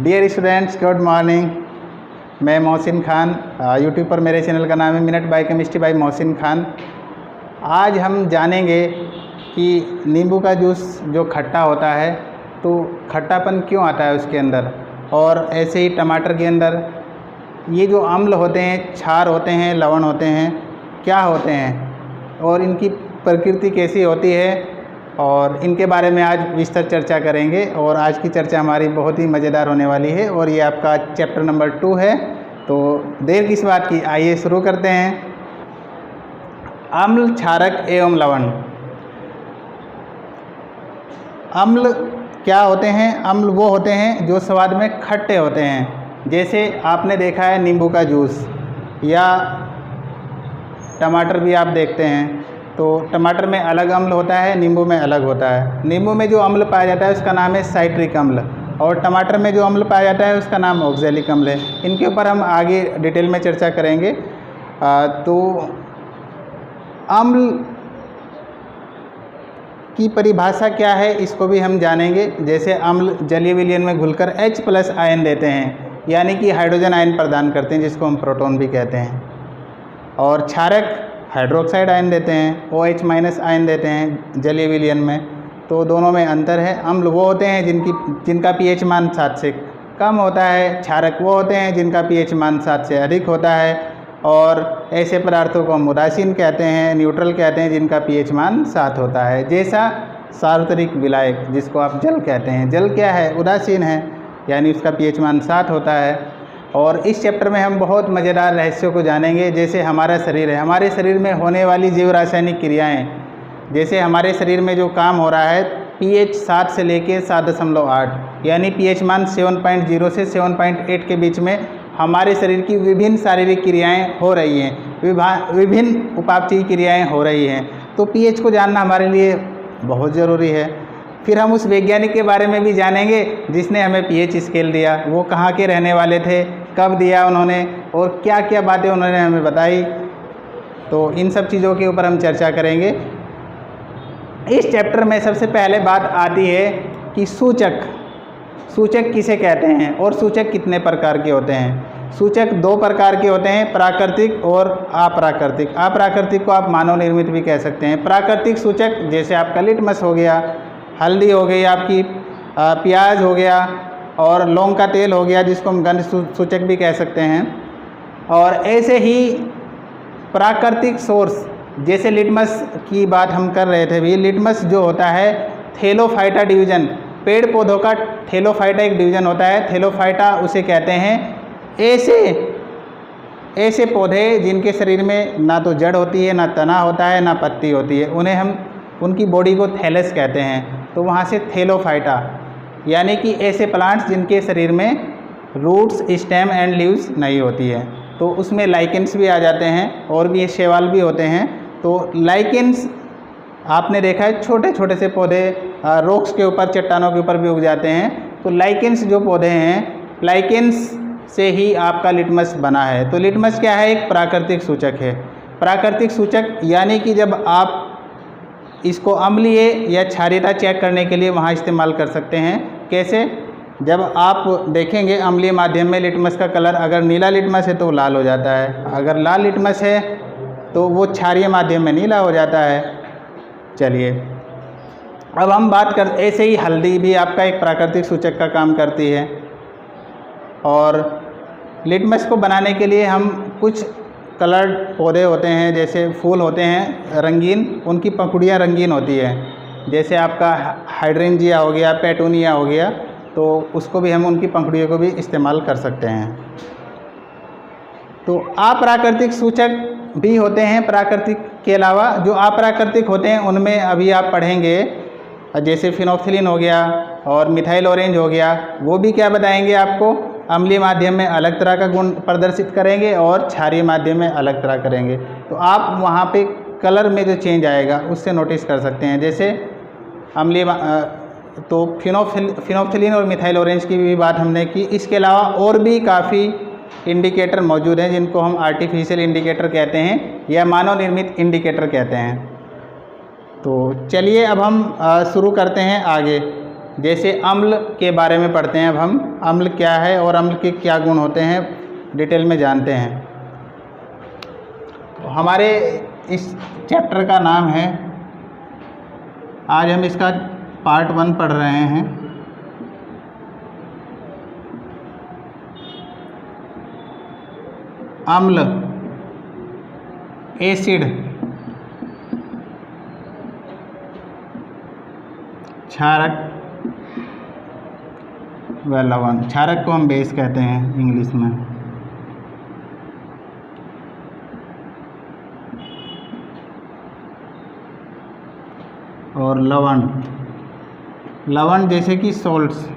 Dear students, good morning. मैं Mohsin Khan, YouTube पर मेरे चैनल का नाम है minute by chemistry by Mohsin Khan. आज हम जानेंगे कि नींबू का जूस जो खट्टा होता है तो खट्टापन क्यों आता है उसके अंदर, और ऐसे ही टमाटर के अंदर ये जो अम्ल होते हैं, क्षार होते हैं, लवण होते हैं, क्या होते हैं और इनकी प्रकृति कैसी होती है, और इनके बारे में आज विस्तार चर्चा करेंगे। और आज की चर्चा हमारी बहुत ही मज़ेदार होने वाली है और ये आपका चैप्टर नंबर 2 है। तो देर किस बात की, आइए शुरू करते हैं। अम्ल, क्षारक एवं लवण। अम्ल क्या होते हैं? अम्ल वो होते हैं जो स्वाद में खट्टे होते हैं। जैसे आपने देखा है नींबू का जूस, या टमाटर भी आप देखते हैं तो टमाटर में अलग अम्ल होता है, नींबू में अलग होता है। नींबू में जो अम्ल पाया जाता है उसका नाम है साइट्रिक अम्ल, और टमाटर में जो अम्ल पाया जाता है उसका नाम ऑक्जेलिक अम्ल है। इनके ऊपर हम आगे डिटेल में चर्चा करेंगे। तो अम्ल की परिभाषा क्या है इसको भी हम जानेंगे। जैसे अम्ल जलीय विलयन में घुलकर H+ आयन देते हैं, यानी कि हाइड्रोजन आयन प्रदान करते हैं, जिसको हम प्रोटॉन भी कहते हैं। और क्षारक हाइड्रोक्साइड आयन देते हैं, OH- आयन देते हैं जलीय विलयन में। तो दोनों में अंतर है। अम्ल वो होते हैं जिनका pH मान 7 से कम होता है, क्षारक वो होते हैं जिनका pH मान 7 से अधिक होता है, और ऐसे पदार्थों को हम उदासीन कहते हैं, न्यूट्रल कहते हैं, जिनका pH मान 7 होता है। जैसा सार्वत्रिक विलायक, जिसको आप जल कहते हैं। जल क्या है? उदासीन है, यानी उसका pH मान 7 होता है। और इस चैप्टर में हम बहुत मज़ेदार रहस्यों को जानेंगे। जैसे हमारा शरीर है, हमारे शरीर में होने वाली जीव रासायनिक क्रियाएँ। जैसे हमारे शरीर में जो काम हो रहा है, pH 7 से लेके 7.8, यानी pH मान 7.0 से 7.8 के बीच में हमारे शरीर की विभिन्न शारीरिक क्रियाएँ हो रही हैं, विभिन्न उपापचयी क्रियाएँ हो रही हैं। तो pH को जानना हमारे लिए बहुत ज़रूरी है। फिर हम उस वैज्ञानिक के बारे में भी जानेंगे जिसने हमें pH स्केल दिया। वो कहाँ के रहने वाले थे, कब दिया उन्होंने, और क्या क्या बातें उन्होंने हमें बताई। तो इन सब चीज़ों के ऊपर हम चर्चा करेंगे। इस चैप्टर में सबसे पहले बात आती है कि सूचक किसे कहते हैं और सूचक कितने प्रकार के होते हैं। सूचक 2 प्रकार के होते हैं, प्राकृतिक और अप्राकृतिक। अप्राकृतिक को आप मानव निर्मित भी कह सकते हैं। प्राकृतिक सूचक जैसे आपका लिटमस हो गया, हल्दी हो गई आपकी, प्याज हो गया, और लौंग का तेल हो गया, जिसको हम गंध सूचक भी कह सकते हैं। और ऐसे ही प्राकृतिक सोर्स, जैसे लिटमस की बात हम कर रहे थे भी। लिटमस जो होता है थैलोफाइटा डिवीज़न, पेड़ पौधों का थैलोफाइटा एक डिवीज़न होता है। थैलोफाइटा उसे कहते हैं ऐसे पौधे जिनके शरीर में ना तो जड़ होती है, ना तना होता है, ना पत्ती होती है। उन्हें हम उनकी बॉडी को थैलस कहते हैं। तो वहाँ से थैलोफाइटा, यानी कि ऐसे प्लांट्स जिनके शरीर में रूट्स, स्टेम एंड लीव्स नहीं होती है। तो उसमें लाइकेंस भी आ जाते हैं, और भी शैवाल भी होते हैं। तो लाइकेंस आपने देखा है, छोटे छोटे से पौधे रॉक्स के ऊपर, चट्टानों के ऊपर भी उग जाते हैं। तो लाइकेंस जो पौधे हैं, लाइकेंस से ही आपका लिटमस बना है। तो लिटमस क्या है? एक प्राकृतिक सूचक है। प्राकृतिक सूचक यानी कि जब आप इसको अम्लीय या क्षारीयता चेक करने के लिए वहाँ इस्तेमाल कर सकते हैं। कैसे? जब आप देखेंगे अम्लीय माध्यम में लिटमस का कलर, अगर नीला लिटमस है तो वो लाल हो जाता है, अगर लाल लिटमस है तो वो क्षारीय माध्यम में नीला हो जाता है। चलिए अब हम बात कर, ऐसे ही हल्दी भी आपका एक प्राकृतिक सूचक का काम करती है। और लिटमस को बनाने के लिए हम कुछ कलर्ड पौधे होते हैं, जैसे फूल होते हैं रंगीन, उनकी पंखुड़ियाँ रंगीन होती हैं। जैसे आपका हाइड्रेंजिया हो गया, पेटूनिया हो गया, तो उसको भी हम, उनकी पंखुड़ियों को भी इस्तेमाल कर सकते हैं। तो अप्राकृतिक सूचक भी होते हैं प्राकृतिक के अलावा। जो अप्राकृतिक होते हैं उनमें अभी आप पढ़ेंगे, जैसे फिनोक्सिलिन हो गया और मिथाइल ऑरेंज हो गया। वो भी क्या बताएंगे आपको? अम्लीय माध्यम में अलग तरह का गुण प्रदर्शित करेंगे और क्षारीय माध्यम में अलग तरह करेंगे। तो आप वहाँ पे कलर में जो चेंज आएगा उससे नोटिस कर सकते हैं। जैसे अम्लीय तो फिनोक्सिलिन और मिथाइल ऑरेंज की भी बात हमने की। इसके अलावा और भी काफ़ी इंडिकेटर मौजूद हैं, जिनको हम आर्टिफिशियल इंडिकेटर कहते हैं या मानव निर्मित इंडिकेटर कहते हैं। तो चलिए अब हम शुरू करते हैं आगे। जैसे अम्ल के बारे में पढ़ते हैं। अब हम अम्ल क्या है और अम्ल के क्या गुण होते हैं डिटेल में जानते हैं। तो हमारे इस चैप्टर का नाम है, आज हम इसका पार्ट 1 पढ़ रहे हैं। अम्ल, एसिड, क्षारक व लवण। क्षारक को हम बेस कहते हैं इंग्लिश में। और लवण, लवण जैसे कि सॉल्ट्स,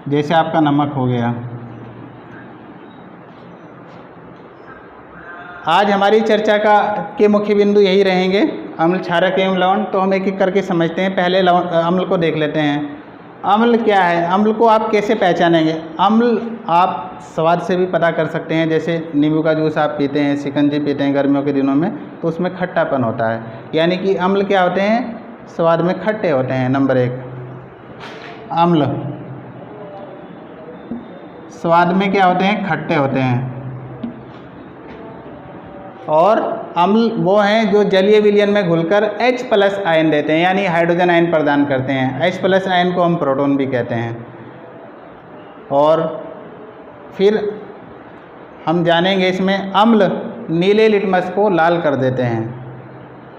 जैसे आपका नमक हो गया। आज हमारी चर्चा के मुख्य बिंदु यही रहेंगे, अम्ल, क्षारक एवं लवण। तो हम एक एक करके समझते हैं। पहले अम्ल को देख लेते हैं। अम्ल क्या है? अम्ल को आप कैसे पहचानेंगे? अम्ल आप स्वाद से भी पता कर सकते हैं। जैसे नींबू का जूस आप पीते हैं, शिकंजी पीते हैं गर्मियों के दिनों में, तो उसमें खट्टापन होता है। यानी कि अम्ल क्या होते हैं? स्वाद में खट्टे होते हैं। नंबर 1 अम्ल स्वाद में क्या होते हैं? खट्टे होते हैं। और अम्ल वो हैं जो जलीय विलयन में घुलकर H+ आयन देते हैं, यानी हाइड्रोजन आयन प्रदान करते हैं। H+ आयन को हम प्रोटॉन भी कहते हैं। और फिर हम जानेंगे इसमें अम्ल नीले लिटमस को लाल कर देते हैं।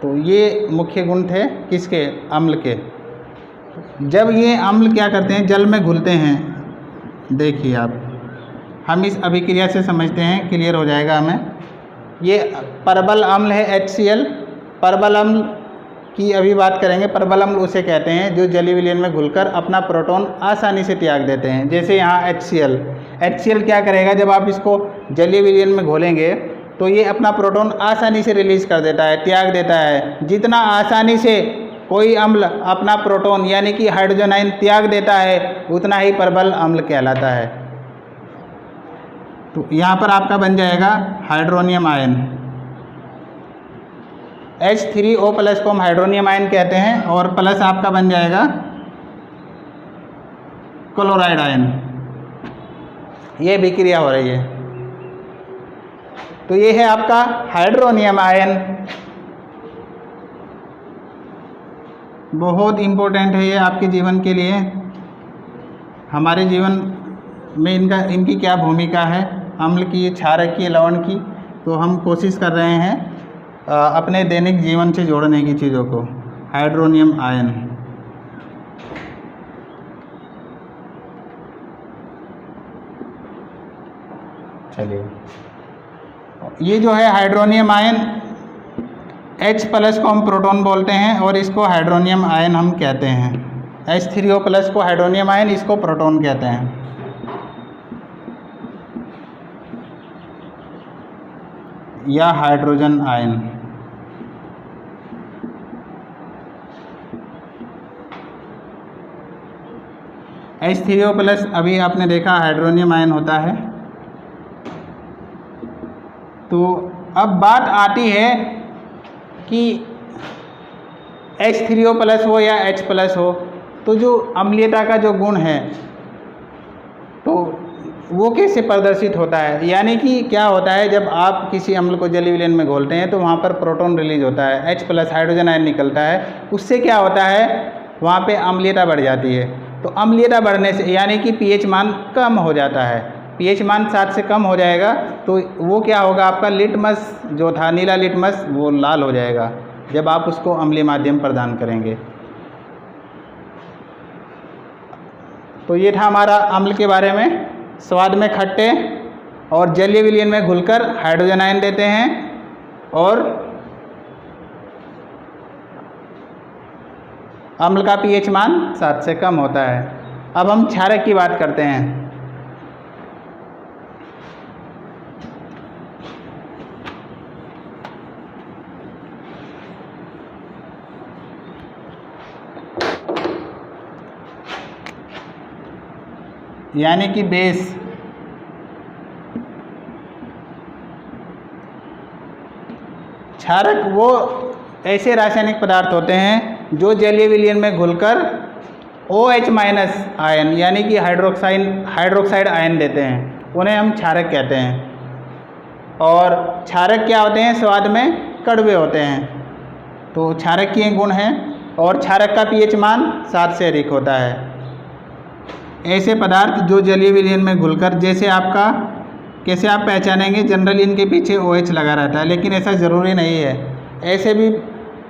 तो ये मुख्य गुण थे किसके? अम्ल के। जब ये अम्ल क्या करते हैं? जल में घुलते हैं। देखिए आप, हम इस अभिक्रिया से समझते हैं, क्लियर हो जाएगा हमें। ये परबल अम्ल है HCl। परबल अम्ल की अभी बात करेंगे। परबल अम्ल उसे कहते हैं जो जलीय विलयन में घुलकर अपना प्रोटॉन आसानी से त्याग देते हैं। जैसे यहाँ HCl, HCl क्या करेगा? जब आप इसको जलीय विलयन में घोलेंगे तो ये अपना प्रोटॉन आसानी से रिलीज कर देता है, त्याग देता है। जितना आसानी से कोई अम्ल अपना प्रोटॉन यानी कि हाइड्रोजन आयन त्याग देता है, उतना ही परबल अम्ल कहलाता है। तो यहाँ पर आपका बन जाएगा हाइड्रोनियम आयन। H3O+ को हम हाइड्रोनियम आयन कहते हैं, और प्लस आपका बन जाएगा क्लोराइड आयन। ये विक्रिया हो रही है। तो ये है आपका हाइड्रोनियम आयन। बहुत इम्पोर्टेंट है ये आपके जीवन के लिए। हमारे जीवन में इनकी क्या भूमिका है, अम्ल की, क्षारक की, लवण की। तो हम कोशिश कर रहे हैं अपने दैनिक जीवन से जोड़ने की चीज़ों को। हाइड्रोनियम आयन, चलिए, ये जो है हाइड्रोनियम आयन, H+ को हम प्रोटॉन बोलते हैं और इसको हाइड्रोनियम आयन हम कहते हैं। H3O+ को हाइड्रोनियम आयन, इसको प्रोटॉन कहते हैं। या हाइड्रोजन आयन। H3O+ अभी आपने देखा हाइड्रोनियम आयन होता है। तो अब बात आती है कि H3O+ हो या H+ हो, तो जो अम्लीयता का जो गुण है तो वो कैसे प्रदर्शित होता है? यानी कि क्या होता है, जब आप किसी अम्ल को जलीय विलयन में घोलते हैं तो वहाँ पर प्रोटॉन रिलीज होता है, H+ हाइड्रोजन आयन निकलता है। उससे क्या होता है? वहाँ पे अम्लीयता बढ़ जाती है। तो अम्लीयता बढ़ने से यानी कि pH मान कम हो जाता है। pH मान 7 से कम हो जाएगा तो वो क्या होगा? आपका लिटमस जो था, नीला लिटमस, वो लाल हो जाएगा जब आप उसको अम्लीय माध्यम प्रदान करेंगे। तो ये था हमारा अम्ल के बारे में। स्वाद में खट्टे और जलीय विलयन में घुलकर हाइड्रोजन आयन देते हैं, और अम्ल का pH मान 7 से कम होता है। अब हम क्षारक की बात करते हैं। यानी कि बेस। क्षारक वो ऐसे रासायनिक पदार्थ होते हैं जो जलीय विलयन में घुलकर OH माइनस आयन यानी कि हाइड्रोक्साइड आयन देते हैं, उन्हें हम क्षारक कहते हैं। और क्षारक क्या होते हैं? स्वाद में कड़वे होते हैं। तो क्षारक के गुण हैं, और क्षारक का pH मान 7 से अधिक होता है। ऐसे पदार्थ जो जलीय विलयन में घुलकर, जैसे आपका कैसे आप पहचानेंगे? जनरली इनके पीछे OH लगा रहता है, लेकिन ऐसा ज़रूरी नहीं है। ऐसे भी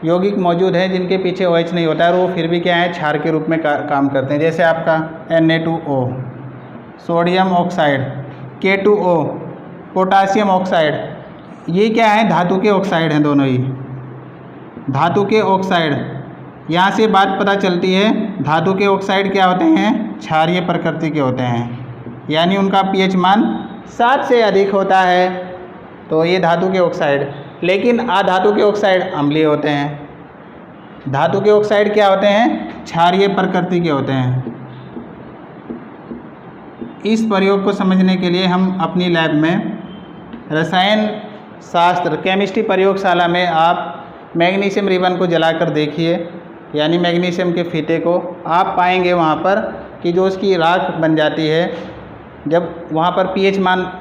यौगिक मौजूद हैं जिनके पीछे OH नहीं होता है और वो फिर भी क्या है? क्षार के रूप में काम करते हैं। जैसे आपका Na2O, sodium oxide, K2O, potassium oxide, ये क्या है? धातु के ऑक्साइड हैं दोनों ही, धातु के ऑक्साइड। यहाँ से बात पता चलती है, धातु के ऑक्साइड क्या होते हैं? क्षारीय प्रकृति के होते हैं, यानी उनका pH मान 7 से अधिक होता है। तो ये धातु के ऑक्साइड। लेकिन अधातु के ऑक्साइड अम्लीय होते हैं। धातु के ऑक्साइड क्या होते हैं? क्षारीय प्रकृति के होते हैं। इस प्रयोग को समझने के लिए हम अपनी लैब में रसायन शास्त्र केमिस्ट्री प्रयोगशाला में आप मैग्नीशियम रिबन को जलाकर देखिए, यानी मैग्नीशियम के फीते को। आप पाएंगे वहाँ पर कि जो उसकी राख बन जाती है, जब वहाँ पर pH मान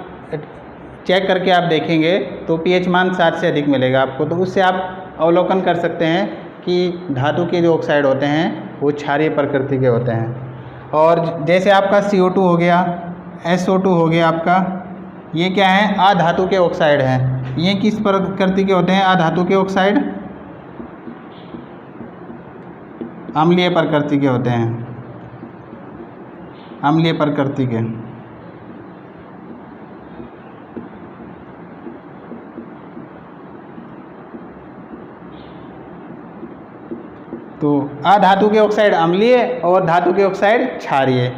चेक करके आप देखेंगे तो pH मान 7 से अधिक मिलेगा आपको। तो उससे आप अवलोकन कर सकते हैं कि धातु के जो ऑक्साइड होते हैं वो क्षारीय प्रकृति के होते हैं। और जैसे आपका CO2 हो गया, SO2 हो गया आपका, ये क्या है? अधातु के ऑक्साइड हैं। ये किस प्रकृति के होते हैं? अधातु के ऑक्साइड अम्लीय प्रकृति के होते हैं, अम्लीय प्रकृति के। तो अधातु के ऑक्साइड अम्लीय और धातु के ऑक्साइड क्षारीय।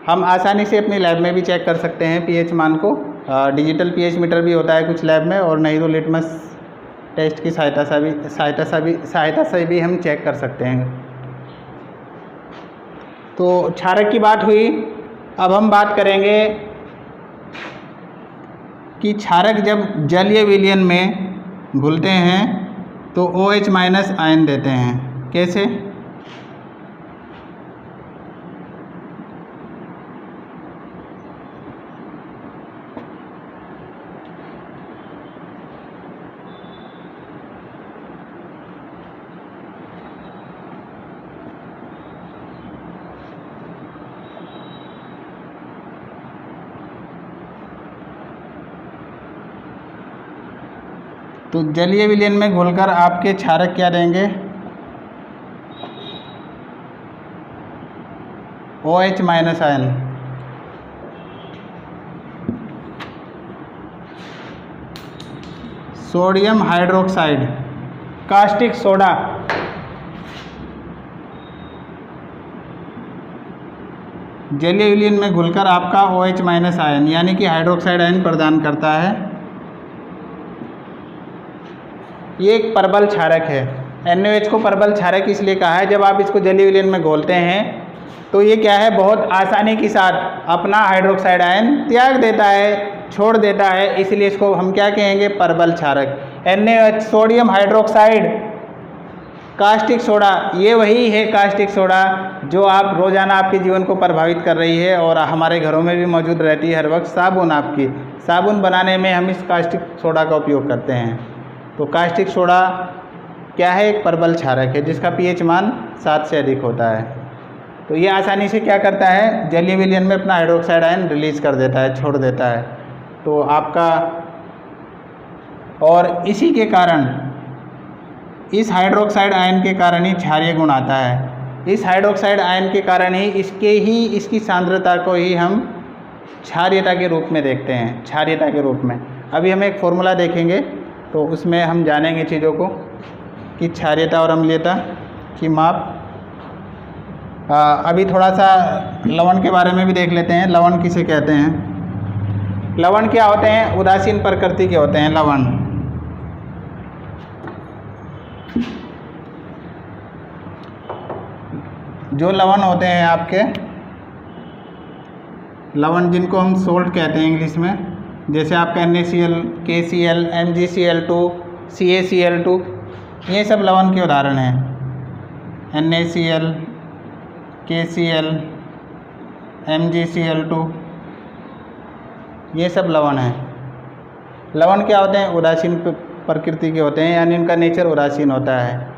हम आसानी से अपनी लैब में भी चेक कर सकते हैं pH मान को। डिजिटल pH मीटर भी होता है कुछ लैब में, और नहीं तो लिटमस टेस्ट की सहायता से भी हम चेक कर सकते हैं। तो क्षारक की बात हुई। अब हम बात करेंगे कि क्षारक जब जलीय विलयन में घुलते हैं तो OH माइनस आयन देते हैं। कैसे? तो जलीय विलयन में घुलकर आपके क्षारक क्या देंगे? OH minus ion. Sodium hydroxide, caustic soda, जलीय विलयन में घुलकर आपका OH माइनस आयन यानी कि हाइड्रोक्साइड आयन प्रदान करता है। ये एक परबल क्षारक है। NaOH को परबल क्षारक इसलिए कहा है, जब आप इसको जलीय विलयन में घोलते हैं तो ये क्या है? बहुत आसानी के साथ अपना हाइड्रोक्साइड आयन त्याग देता है, छोड़ देता है, इसलिए इसको हम क्या कहेंगे? परबल क्षारक। NaOH sodium hydroxide, caustic soda, ये वही है कास्टिक सोडा जो आप रोज़ाना आपके जीवन को प्रभावित कर रही है और हमारे घरों में भी मौजूद रहती है हर वक्त। साबुन, आपकी साबुन बनाने में हम इस कास्टिक सोडा का उपयोग करते हैं। तो कास्टिक सोडा क्या है? एक परबल क्षारक है जिसका pH मान 7 से अधिक होता है। तो ये आसानी से क्या करता है? जलीय विलयन में अपना हाइड्रोक्साइड आयन रिलीज कर देता है, छोड़ देता है। तो आपका, और इसी के कारण, इस हाइड्रोक्साइड आयन के कारण ही क्षारीय गुण आता है। इस हाइड्रोक्साइड आयन के कारण ही इसकी सांद्रता को ही हम क्षारीयता के रूप में देखते हैं, क्षारीयता के रूप में। अभी हम एक फॉर्मूला देखेंगे तो उसमें हम जानेंगे चीज़ों को कि क्षारीयता और अम्लीयता की माप। अभी थोड़ा सा लवण के बारे में भी देख लेते हैं। लवण किसे कहते हैं? लवण क्या होते हैं? उदासीन प्रकृति के होते हैं लवण। जो लवण होते हैं आपके, लवण जिनको हम सोल्ट कहते हैं इंग्लिश में, जैसे आपका NaCl, KCl, MgCl2, CaCl2, ये सब लवण के उदाहरण हैं। NaCl, KCl, MgCl2, ये सब लवण हैं। लवण क्या होते हैं? उदासीन प्रकृति के होते हैं, यानी इनका नेचर उदासीन होता है।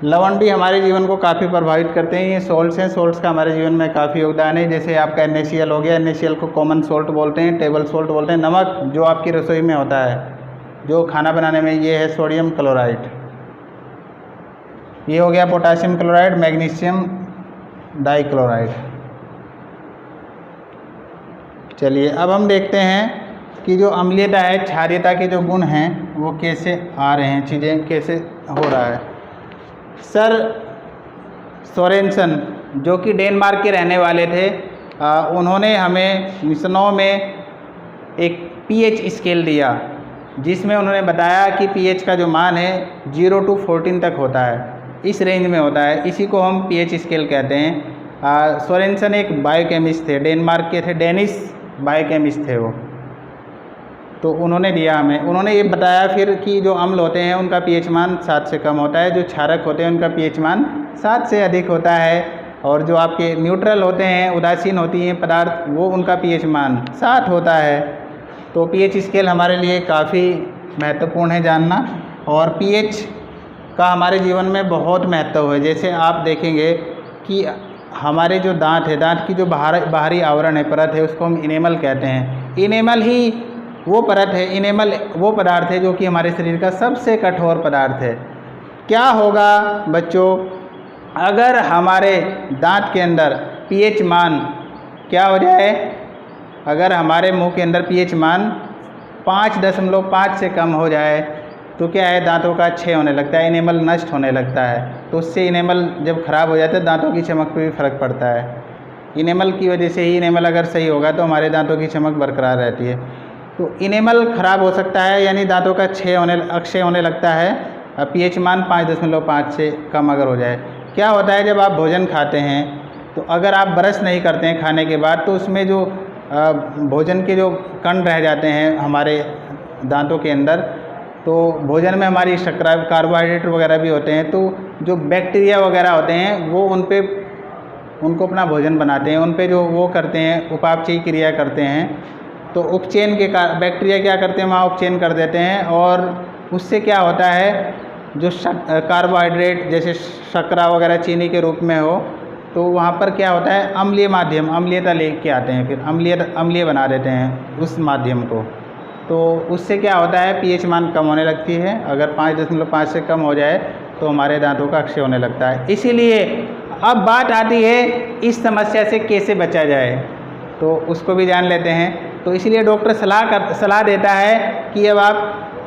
लवण भी हमारे जीवन को काफ़ी प्रभावित करते हैं। ये सोल्ट्स हैं, सोल्ट्स का हमारे जीवन में काफ़ी योगदान है। जैसे आपका NaCl हो गया, NaCl को कॉमन सोल्ट बोलते हैं, टेबल सोल्ट बोलते हैं। नमक जो आपकी रसोई में होता है, जो खाना बनाने में, ये है सोडियम क्लोराइड। ये हो गया पोटासियम क्लोराइड, मैग्नीशियम डाइक्लोराइड। चलिए अब हम देखते हैं कि जो अम्लीयता है, क्षारीयता के जो गुण हैं वो कैसे आ रहे हैं, चीज़ें कैसे हो रहा है। सर सोरेनसन जो कि डेनमार्क के रहने वाले थे, उन्होंने हमें मिशनों में एक pH स्केल दिया, जिसमें उन्होंने बताया कि pH का जो मान है 0 to 14 तक होता है, इस रेंज में होता है। इसी को हम pH स्केल कहते हैं। सोरेनसन एक बायोकेमिस्ट थे, डेनमार्क के थे, डेनिश बायोकेमिस्ट थे वो। तो उन्होंने दिया हमें, उन्होंने ये बताया फिर कि जो अम्ल होते हैं उनका pH मान 7 से कम होता है, जो क्षारक होते हैं उनका pH मान 7 से अधिक होता है, और जो आपके न्यूट्रल होते हैं, उदासीन होती हैं पदार्थ, वो उनका pH मान 7 होता है। तो pH स्केल हमारे लिए काफ़ी महत्वपूर्ण है जानना, और pH का हमारे जीवन में बहुत महत्व है। जैसे आप देखेंगे कि हमारे जो दांत है, दांत की जो बाहरी आवरण है, परत है, उसको हम इनेमल कहते हैं। इनेमल ही वो परत है, इनेमल वो पदार्थ है जो कि हमारे शरीर का सबसे कठोर पदार्थ है। क्या होगा बच्चों अगर हमारे दांत के अंदर pH मान क्या हो जाए? अगर हमारे मुंह के अंदर pH मान 5.5 से कम हो जाए तो क्या है, दांतों का क्षय होने लगता है, इनेमल नष्ट होने लगता है। तो उससे इनेमल जब खराब हो जाता है, दांतों की चमक पे भी फर्क पड़ता है। इनेमल की वजह से ही, इनेमल अगर सही होगा तो हमारे दांतों की चमक बरकरार रहती है। तो इनेमल खराब हो सकता है, यानी दांतों का अक्षय होने लगता है pH मान 5.5 से कम अगर हो जाए। क्या होता है, जब आप भोजन खाते हैं तो अगर आप ब्रश नहीं करते हैं खाने के बाद, तो उसमें जो भोजन के जो कण रह जाते हैं हमारे दांतों के अंदर, तो भोजन में हमारी शर्करा, कार्बोहाइड्रेट वगैरह भी होते हैं, तो जो बैक्टीरिया वगैरह होते हैं वो उनको अपना भोजन बनाते हैं, उन पे जो वो करते हैं, उपापचयी क्रिया करते हैं। तो उपचयन के बैक्टीरिया क्या करते हैं, वहाँ उपचयन कर देते हैं, और उससे क्या होता है, जो कार्बोहाइड्रेट जैसे शर्करा वगैरह चीनी के रूप में हो, तो वहाँ पर क्या होता है, अम्लीय माध्यम, अम्लीयता लेके आते हैं, फिर अम्लीय बना देते हैं उस माध्यम को। तो उससे क्या होता है, pH मान कम होने लगती है। अगर 5.5 से कम हो जाए तो हमारे दांतों का अक्षय होने लगता है। इसीलिए अब बात आती है इस समस्या से कैसे बचा जाए, तो उसको भी जान लेते हैं। तो इसलिए डॉक्टर सलाह देता है कि अब आप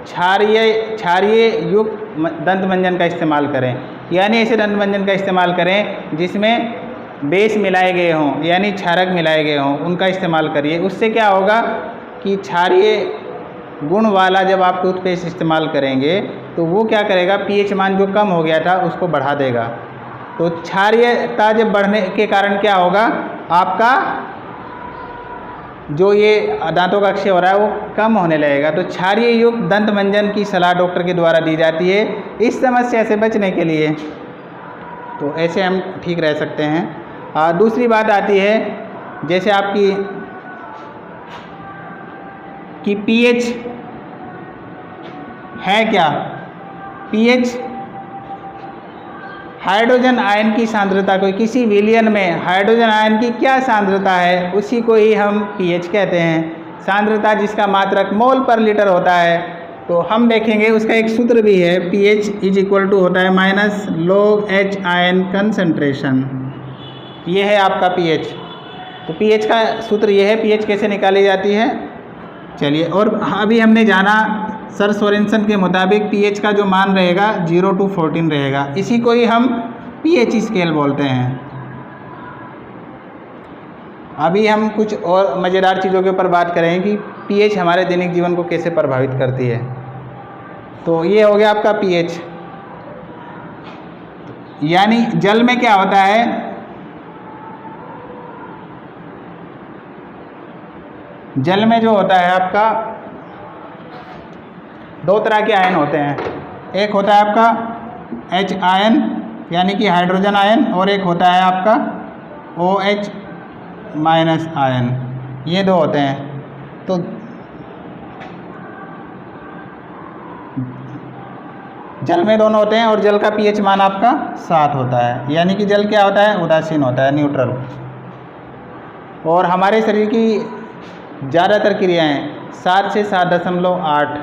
क्षारीय युक्त दंत मंजन का इस्तेमाल करें, यानी ऐसे दंत मंजन का इस्तेमाल करें जिसमें बेस मिलाए गए हों, यानी क्षारक मिलाए गए हों, उनका इस्तेमाल करिए। उससे क्या होगा कि क्षारीय गुण वाला जब आप टूथपेस्ट इस्तेमाल करेंगे तो वो क्या करेगा, pH मान जो कम हो गया था उसको बढ़ा देगा। तो क्षारीयता जब बढ़ने के कारण क्या होगा, आपका जो ये दांतों का अक्षय हो रहा है वो कम होने लगेगा। तो क्षारीय युक्त दंत मंजन की सलाह डॉक्टर के द्वारा दी जाती है इस समस्या से बचने के लिए। तो ऐसे हम ठीक रह सकते हैं। दूसरी बात आती है, जैसे आपकी कि pH है क्या, pH हाइड्रोजन आयन की सांद्रता, कोई किसी विलयन में हाइड्रोजन आयन की क्या सांद्रता है, उसी को ही हम pH कहते हैं। सांद्रता जिसका मात्रक मोल पर लीटर होता है। तो हम देखेंगे उसका एक सूत्र भी है, pH इज इक्वल टू होता है minus log H ion concentration. ये है आपका pH। तो pH का सूत्र ये है, pH कैसे निकाली जाती है। चलिए, और अभी हमने जाना सर सोरेनसन के मुताबिक pH का जो मान रहेगा 0 to 14 रहेगा, इसी को ही हम pH स्केल बोलते हैं। अभी हम कुछ और मज़ेदार चीज़ों के ऊपर बात करें कि pH हमारे दैनिक जीवन को कैसे प्रभावित करती है। तो ये हो गया आपका pH, यानी जल में क्या होता है, जल में जो होता है आपका दो तरह के आयन होते हैं, एक होता है आपका H आयन यानी कि हाइड्रोजन आयन, और एक होता है आपका OH माइनस आयन, ये दो होते हैं। तो जल में दोनों होते हैं और जल का pH मान आपका 7 होता है, यानी कि जल क्या होता है, उदासीन होता है, न्यूट्रल। और हमारे शरीर की ज़्यादातर क्रियाएं 7 से 7.8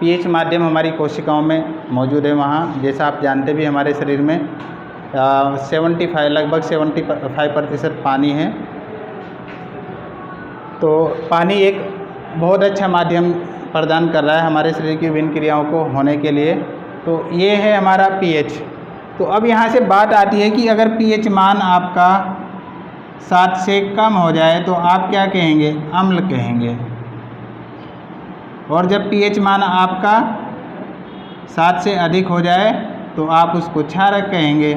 pH माध्यम हमारी कोशिकाओं में मौजूद है। वहाँ जैसा आप जानते भी हमारे शरीर में 75 लगभग 75% पानी है। तो पानी एक बहुत अच्छा माध्यम प्रदान कर रहा है हमारे शरीर की विभिन्न क्रियाओं को होने के लिए। तो ये है हमारा pH। तो अब यहाँ से बात आती है कि अगर pH मान आपका 7 से कम हो जाए तो आप क्या कहेंगे, अम्ल कहेंगे। और जब pH मान आपका 7 से अधिक हो जाए तो आप उसको क्षारक कहेंगे।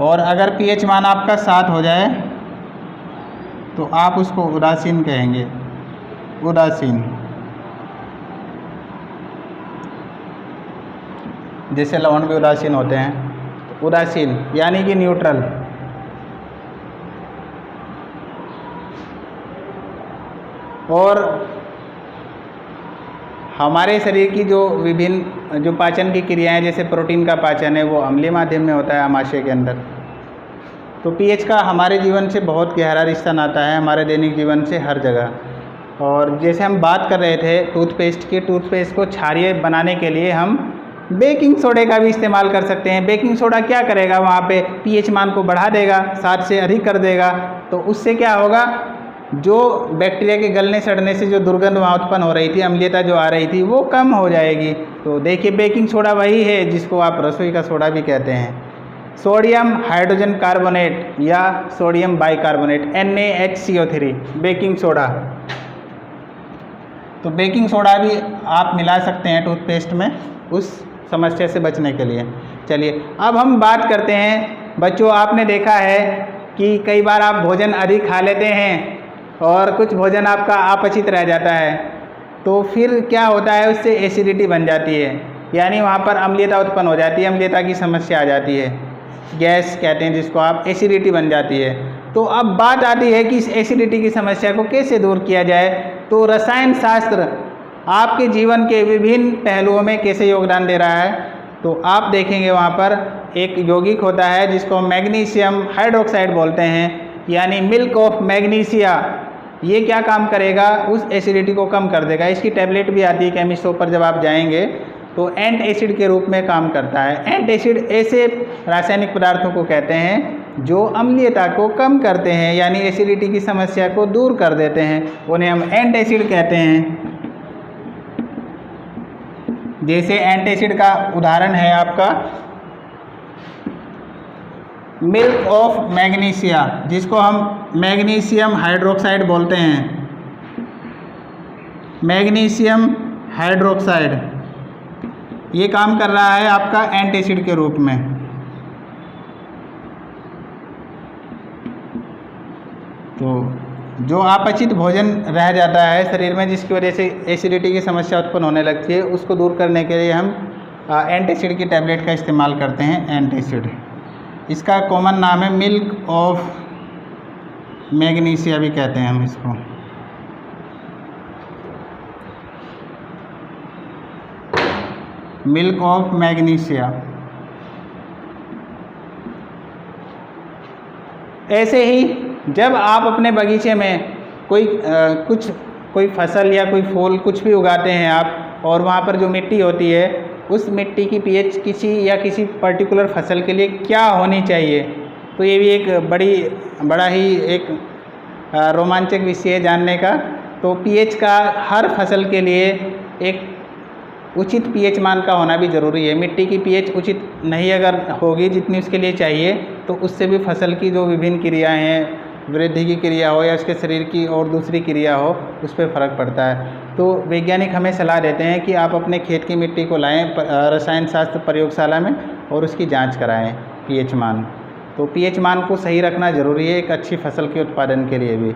और अगर pH मान आपका 7 हो जाए तो आप उसको उदासीन कहेंगे, उदासीन। जैसे लवण भी उदासीन होते हैं, उदासीन यानी कि न्यूट्रल। और हमारे शरीर की जो विभिन्न जो पाचन की क्रियाएं, जैसे प्रोटीन का पाचन है वो अम्लीय माध्यम में होता है, आमाशय के अंदर। तो pH का हमारे जीवन से बहुत गहरा रिश्ता नाता है, हमारे दैनिक जीवन से हर जगह। और जैसे हम बात कर रहे थे टूथपेस्ट की, टूथपेस्ट को क्षारीय बनाने के लिए हम बेकिंग सोडे का भी इस्तेमाल कर सकते हैं। बेकिंग सोडा क्या करेगा, वहाँ पे pH मान को बढ़ा देगा, 7 से अधिक कर देगा। तो उससे क्या होगा, जो बैक्टीरिया के गलने सड़ने से जो दुर्गंध वहाँ उत्पन्न हो रही थी, अम्लीयता जो आ रही थी, वो कम हो जाएगी। तो देखिए बेकिंग सोडा वही है जिसको आप रसोई का सोडा भी कहते हैं। सोडियम हाइड्रोजन कार्बोनेट या sodium bicarbonate NaHCO3 baking soda. तो बेकिंग सोडा भी आप मिला सकते हैं टूथपेस्ट में उस समस्या से बचने के लिए। चलिए अब हम बात करते हैं बच्चों, आपने देखा है कि कई बार आप भोजन अधिक खा लेते हैं और कुछ भोजन आपका अपचित रह जाता है, तो फिर क्या होता है, उससे एसिडिटी बन जाती है, यानी वहाँ पर अम्लीयता उत्पन्न हो जाती है, अम्लीयता की समस्या आ जाती है, गैस कहते हैं जिसको आप, एसिडिटी बन जाती है। तो अब बात आती है कि इस एसिडिटी की समस्या को कैसे दूर किया जाए। तो रसायन शास्त्र आपके जीवन के विभिन्न पहलुओं में कैसे योगदान दे रहा है, तो आप देखेंगे वहाँ पर एक यौगिक होता है जिसको मैग्नीशियम हाइड्रोक्साइड बोलते हैं, यानी मिल्क ऑफ मैग्नीशिया। ये क्या काम करेगा, उस एसिडिटी को कम कर देगा। इसकी टैबलेट भी आती है केमिस्ट शॉप पर, जब आप जाएंगे तो एंट एसिड के रूप में काम करता है। एंट एसिड ऐसे रासायनिक पदार्थों को कहते हैं जो अम्लीयता को कम करते हैं, यानी एसिडिटी की समस्या को दूर कर देते हैं, उन्हें हम एंट एसिड कहते हैं। जैसे एंट एसिड का उदाहरण है आपका मिल्क ऑफ मैग्नीशिया, जिसको हम मैग्नीशियम हाइड्रोक्साइड बोलते हैं। मैग्नीशियम हाइड्रोक्साइड ये काम कर रहा है आपका एंट एसिड के रूप में। तो जो अपचित भोजन रह जाता है शरीर में, जिसकी वजह से एसिडिटी की समस्या उत्पन्न होने लगती है, उसको दूर करने के लिए हम एंट एसिड की टैबलेट का इस्तेमाल करते हैं, एंट एसिड। इसका कॉमन नाम है मिल्क ऑफ मैग्नीशिया भी कहते हैं हम इसको। Milk of magnesia. ऐसे ही जब आप अपने बगीचे में कोई फसल या कोई फूल कुछ भी उगाते हैं आप, और वहाँ पर जो मिट्टी होती है, उस मिट्टी की pH किसी पर्टिकुलर फसल के लिए क्या होनी चाहिए, तो ये भी एक बड़ा ही एक रोमांचक विषय है जानने का। तो pH का हर फसल के लिए एक उचित pH मान का होना भी ज़रूरी है। मिट्टी की pH उचित नहीं अगर होगी जितनी उसके लिए चाहिए, तो उससे भी फसल की जो विभिन्न क्रियाएं हैं, वृद्धि की क्रिया हो या उसके शरीर की और दूसरी क्रिया हो, उस पर फ़र्क पड़ता है। तो वैज्ञानिक हमें सलाह देते हैं कि आप अपने खेत की मिट्टी को लाएं रसायन शास्त्र प्रयोगशाला में और उसकी जांच कराएं pH मान। तो pH मान को सही रखना ज़रूरी है एक अच्छी फसल के उत्पादन के लिए भी।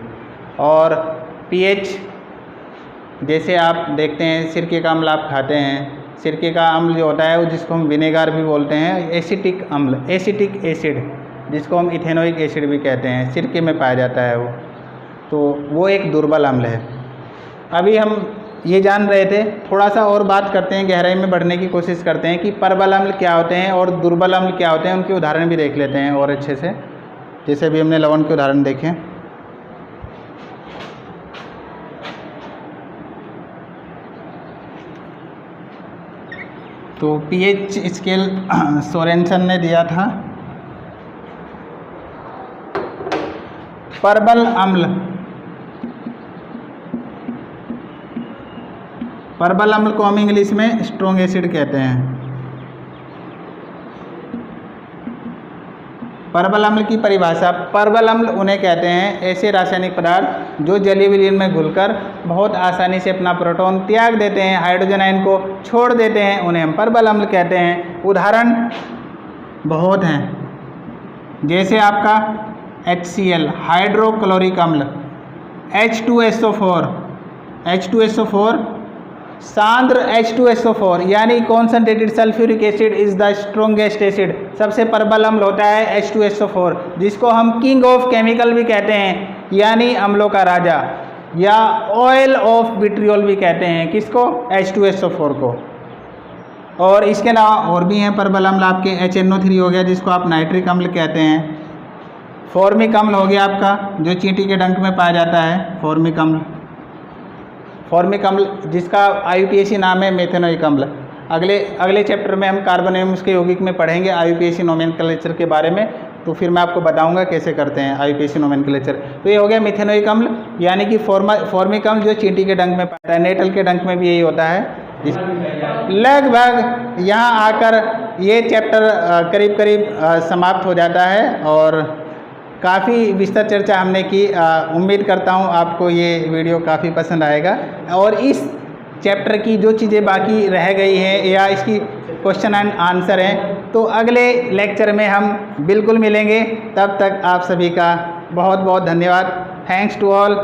और pH जैसे आप देखते हैं सिरके का अम्ल आप खाते हैं, सिरके का अम्ल जो होता है वो जिसको हम विनेगार भी बोलते हैं, एसिटिक अम्ल, एसिटिक एसिड जिसको हम इथेनोइक एसिड भी कहते हैं, सिरके में पाया जाता है वो, तो वो एक दुर्बल अम्ल है। अभी हम ये जान रहे थे, थोड़ा सा और बात करते हैं, गहराई में बढ़ने की कोशिश करते हैं कि प्रबल अम्ल क्या होते हैं और दुर्बल अम्ल क्या होते हैं, उनके उदाहरण भी देख लेते हैं और अच्छे से, जैसे अभी हमने लवण के उदाहरण देखे। तो पीएच स्केल सोरेनसन ने दिया था। प्रबल अम्ल, प्रबल अम्ल को हम इंग्लिश में स्ट्रॉन्ग एसिड कहते हैं। प्रबल अम्ल की परिभाषा, प्रबल अम्ल उन्हें कहते हैं ऐसे रासायनिक पदार्थ जो जलीय विलयन में घुलकर बहुत आसानी से अपना प्रोटॉन त्याग देते हैं, हाइड्रोजन आयन को छोड़ देते हैं, उन्हें हम प्रबल अम्ल कहते हैं। उदाहरण बहुत हैं, जैसे आपका HCl हाइड्रोक्लोरिक अम्ल, H2SO4, H2SO4 सांद्र H2SO4 यानी concentrated sulphuric acid is the strongest acid, सबसे प्रबल अम्ल होता है H2SO4, जिसको हम किंग ऑफ केमिकल भी कहते हैं, यानी अम्लों का राजा, या ऑयल ऑफ विट्रियोल भी कहते हैं, किसको? H2SO4 को। और इसके अलावा और भी हैं प्रबल अम्ल, आपके HNO3 हो गया जिसको आप नाइट्रिक अम्ल कहते हैं, फॉर्मिक अम्ल हो गया आपका जो चींटी के डंक में पाया जाता है, फॉर्मिक अम्ल, फॉर्मिक अम्ल जिसका IUPAC नाम है मेथेनोइक अम्ल। अगले चैप्टर में हम कार्बन एवं उसके यौगिक में पढ़ेंगे IUPAC नोमेनक्लेचर के बारे में, तो फिर मैं आपको बताऊंगा कैसे करते हैं IUPAC नोमेनक्लेचर। तो ये हो गया मेथेनोइक अम्ल, यानी कि फॉर्मिक अम्ल जो चींटी के डंक में पाता है, नेटल के डंक में भी यही होता है। लगभग यहाँ आकर ये चैप्टर करीब करीब समाप्त हो जाता है और काफ़ी विस्तार चर्चा हमने की। उम्मीद करता हूँ आपको ये वीडियो काफ़ी पसंद आएगा और इस चैप्टर की जो चीज़ें बाकी रह गई हैं या इसकी क्वेश्चन एंड आंसर हैं तो अगले लेक्चर में हम बिल्कुल मिलेंगे। तब तक आप सभी का बहुत बहुत धन्यवाद। Thanks to all.